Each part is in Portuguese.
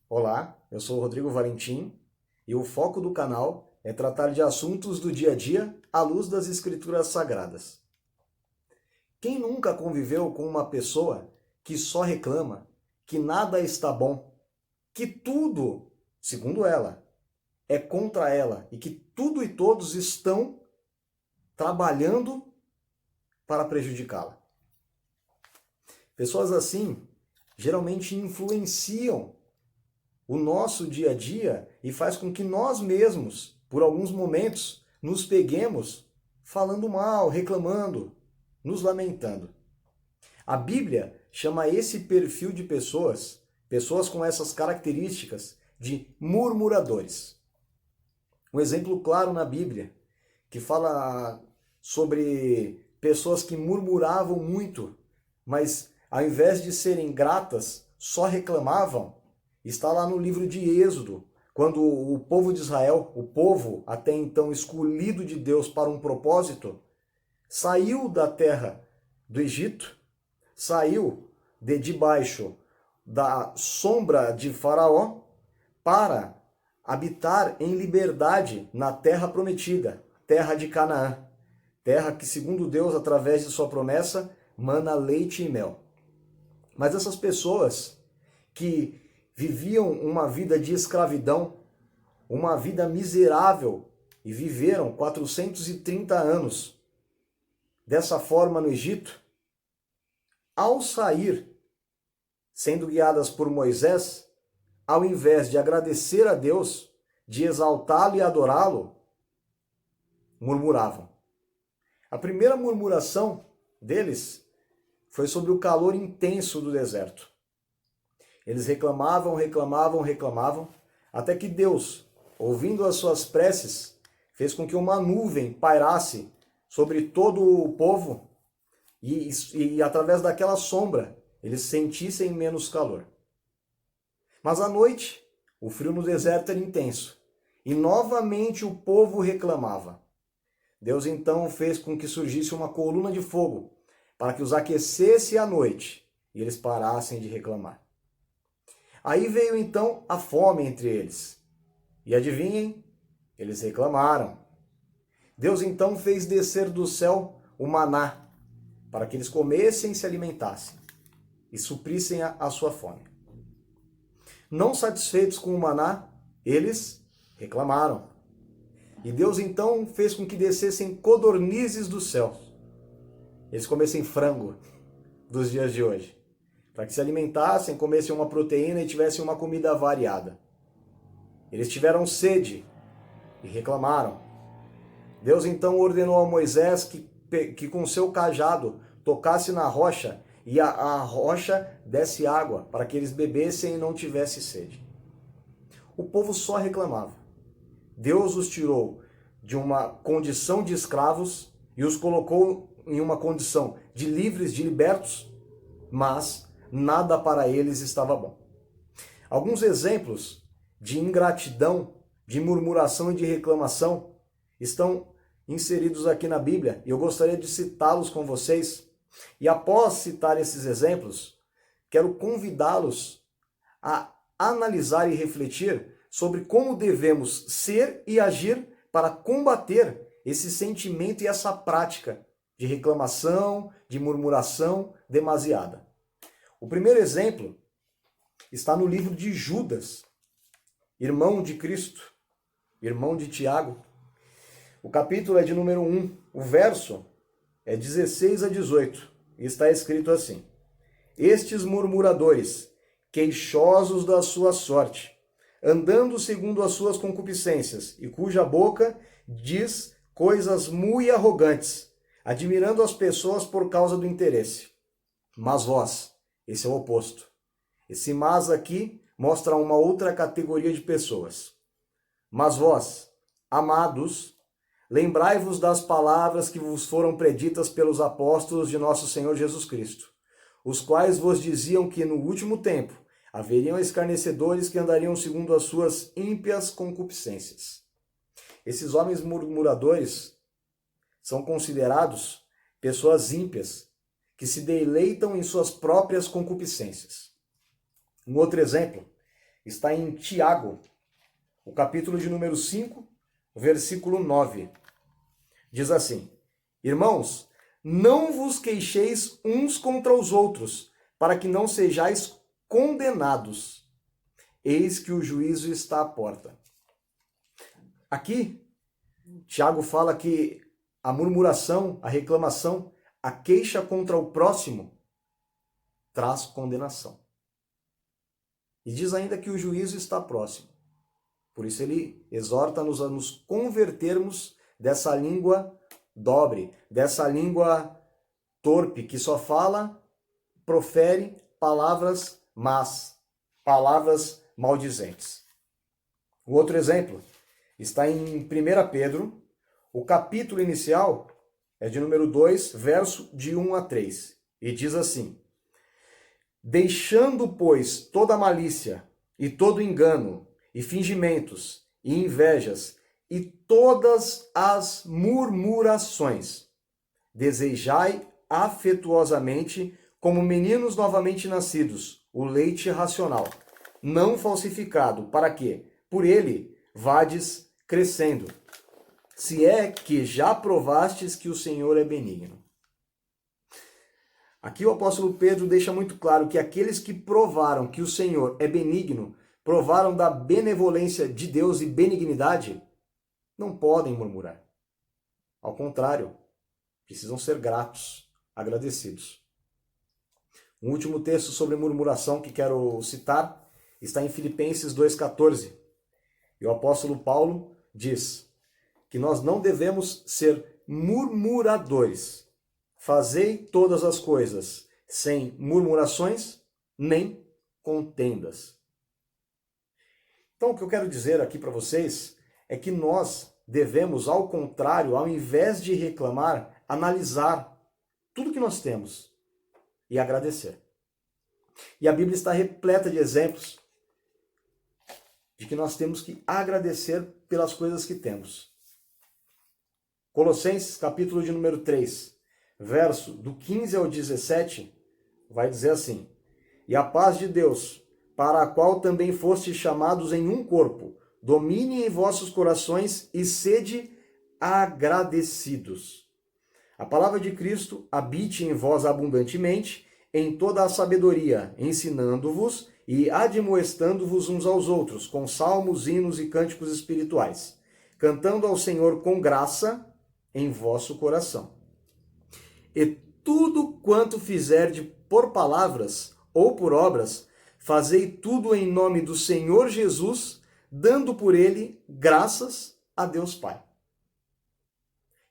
Olá, eu sou o Rodrigo Valentim e o foco do canal é tratar de assuntos do dia a dia à luz das Escrituras Sagradas. Quem nunca conviveu com uma pessoa que só reclama, que nada está bom, que tudo, segundo ela, é contra ela e que tudo e todos estão trabalhando para prejudicá-la? Pessoas assim geralmente influenciam o nosso dia a dia e faz com que nós mesmos, por alguns momentos, nos peguemos falando mal, reclamando, nos lamentando. A Bíblia chama esse perfil de pessoas, pessoas com essas características, de murmuradores. Um exemplo claro na Bíblia, que fala sobre pessoas que murmuravam muito, mas ao invés de serem gratas, só reclamavam, está lá no livro de Êxodo, quando o povo de Israel, o povo até então escolhido de Deus para um propósito, saiu da terra do Egito, saiu de debaixo da sombra de Faraó para habitar em liberdade na terra prometida, terra de Canaã, terra que, segundo Deus, através de sua promessa, mana leite e mel. Mas essas pessoas que viviam uma vida de escravidão, uma vida miserável, e viveram 430 anos dessa forma no Egito, ao sair, sendo guiadas por Moisés, ao invés de agradecer a Deus, de exaltá-lo e adorá-lo, murmuravam. A primeira murmuração deles foi sobre o calor intenso do deserto. Eles reclamavam, até que Deus, ouvindo as suas preces, fez com que uma nuvem pairasse sobre todo o povo e através daquela sombra eles sentissem menos calor. Mas à noite, o frio no deserto era intenso e novamente o povo reclamava. Deus então fez com que surgisse uma coluna de fogo para que os aquecesse à noite e eles parassem de reclamar. Aí veio então a fome entre eles. E adivinhem, eles reclamaram. Deus então fez descer do céu o maná, para que eles comessem e se alimentassem, e suprissem a sua fome. Não satisfeitos com o maná, eles reclamaram. E Deus então fez com que descessem codornizes do céu. Eles comessem frango dos dias de hoje, para que se alimentassem, comessem uma proteína e tivessem uma comida variada. Eles tiveram sede e reclamaram. Deus então ordenou a Moisés que com seu cajado tocasse na rocha e a rocha desse água para que eles bebessem e não tivessem sede. O povo só reclamava. Deus os tirou de uma condição de escravos e os colocou em uma condição de livres, de libertos, mas nada para eles estava bom. Alguns exemplos de ingratidão, de murmuração e de reclamação estão inseridos aqui na Bíblia e eu gostaria de citá-los com vocês. E após citar esses exemplos, quero convidá-los a analisar e refletir sobre como devemos ser e agir para combater esse sentimento e essa prática de reclamação, de murmuração demasiada. O primeiro exemplo está no livro de Judas, irmão de Cristo, irmão de Tiago. O capítulo é de número 1, o verso é 16 a 18, e está escrito assim: Estes murmuradores, queixosos da sua sorte, andando segundo as suas concupiscências, e cuja boca diz coisas muito arrogantes, admirando as pessoas por causa do interesse. Mas vós, esse é o oposto. Esse mas aqui mostra uma outra categoria de pessoas. Mas vós, amados, lembrai-vos das palavras que vos foram preditas pelos apóstolos de nosso Senhor Jesus Cristo, os quais vos diziam que no último tempo haveriam escarnecedores que andariam segundo as suas ímpias concupiscências. Esses homens murmuradores são considerados pessoas ímpias que se deleitam em suas próprias concupiscências. Um outro exemplo está em Tiago, o capítulo de número 5, versículo 9. Diz assim: Irmãos, não vos queixeis uns contra os outros, para que não sejais condenados. Eis que o juízo está à porta. Aqui, Tiago fala que a murmuração, a reclamação, a queixa contra o próximo traz condenação. E diz ainda que o juízo está próximo. Por isso ele exorta-nos a nos convertermos dessa língua dobre, dessa língua torpe, que só fala, profere palavras más, palavras maldizentes. O outro exemplo está em 1 Pedro, o capítulo inicial é de número 2, verso de 1 a 3. E diz assim: Deixando, pois, toda malícia e todo engano, e fingimentos, e invejas, e todas as murmurações, desejai afetuosamente, como meninos novamente nascidos, o leite racional, não falsificado, para que, por ele, vades crescendo, se é que já provastes que o Senhor é benigno. Aqui o apóstolo Pedro deixa muito claro que aqueles que provaram que o Senhor é benigno, provaram da benevolência de Deus e benignidade, não podem murmurar. Ao contrário, precisam ser gratos, agradecidos. Um último texto sobre murmuração que quero citar está em Filipenses 2,14. E o apóstolo Paulo diz que nós não devemos ser murmuradores. Fazei todas as coisas sem murmurações nem contendas. Então, o que eu quero dizer aqui para vocês é que nós devemos, ao contrário, ao invés de reclamar, analisar tudo que nós temos e agradecer. E a Bíblia está repleta de exemplos de que nós temos que agradecer pelas coisas que temos. Colossenses, capítulo de número 3, verso do 15 ao 17, vai dizer assim: E a paz de Deus, para a qual também fostes chamados em um corpo, domine em vossos corações e sede agradecidos. A palavra de Cristo habite em vós abundantemente, em toda a sabedoria, ensinando-vos e admoestando-vos uns aos outros, com salmos, hinos e cânticos espirituais, cantando ao Senhor com graça em vosso coração. E tudo quanto fizerdes por palavras ou por obras, fazei tudo em nome do Senhor Jesus, dando por ele graças a Deus Pai.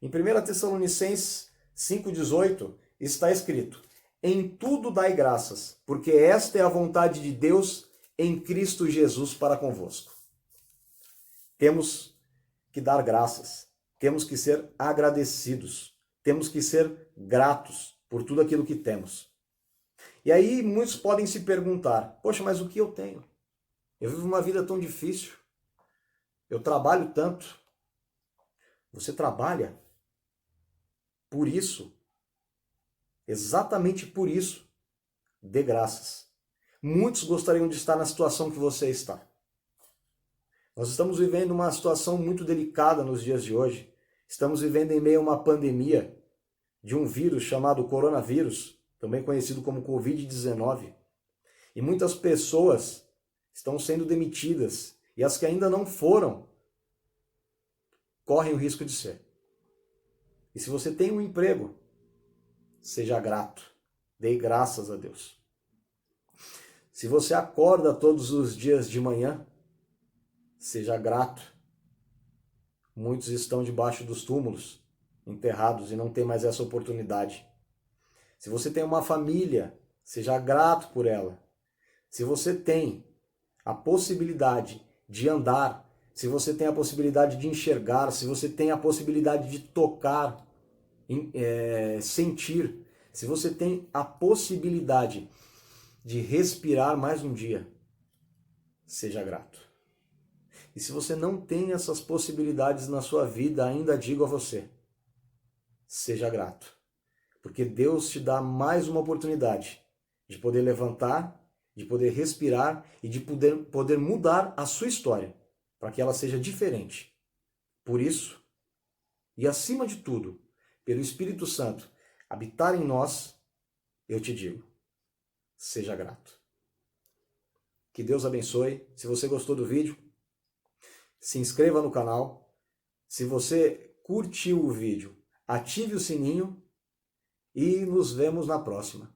Em 1 Tessalonicenses 5,18 está escrito: Em tudo dai graças, porque esta é a vontade de Deus em Cristo Jesus para convosco. Temos que dar graças, temos que ser agradecidos, temos que ser gratos por tudo aquilo que temos. E aí muitos podem se perguntar: poxa, mas o que eu tenho? Eu vivo uma vida tão difícil, eu trabalho tanto. Você trabalha por isso, exatamente por isso, dê graças. Muitos gostariam de estar na situação que você está. Nós estamos vivendo uma situação muito delicada nos dias de hoje. Estamos vivendo em meio a uma pandemia de um vírus chamado coronavírus, também conhecido como Covid-19. E muitas pessoas estão sendo demitidas, e as que ainda não foram, correm o risco de ser. E se você tem um emprego, seja grato, dê graças a Deus. Se você acorda todos os dias de manhã, seja grato. Muitos estão debaixo dos túmulos, enterrados, e não tem mais essa oportunidade. Se você tem uma família, seja grato por ela. Se você tem a possibilidade de andar, se você tem a possibilidade de enxergar, se você tem a possibilidade de tocar, sentir, se você tem a possibilidade de respirar mais um dia, seja grato. E se você não tem essas possibilidades na sua vida, ainda digo a você, seja grato. Porque Deus te dá mais uma oportunidade de poder levantar, de poder respirar e de poder mudar a sua história, para que ela seja diferente. Por isso, e acima de tudo, pelo Espírito Santo habitar em nós, eu te digo, seja grato. Que Deus abençoe. Se você gostou do vídeo, se inscreva no canal. Se você curtiu o vídeo, ative o sininho e nos vemos na próxima.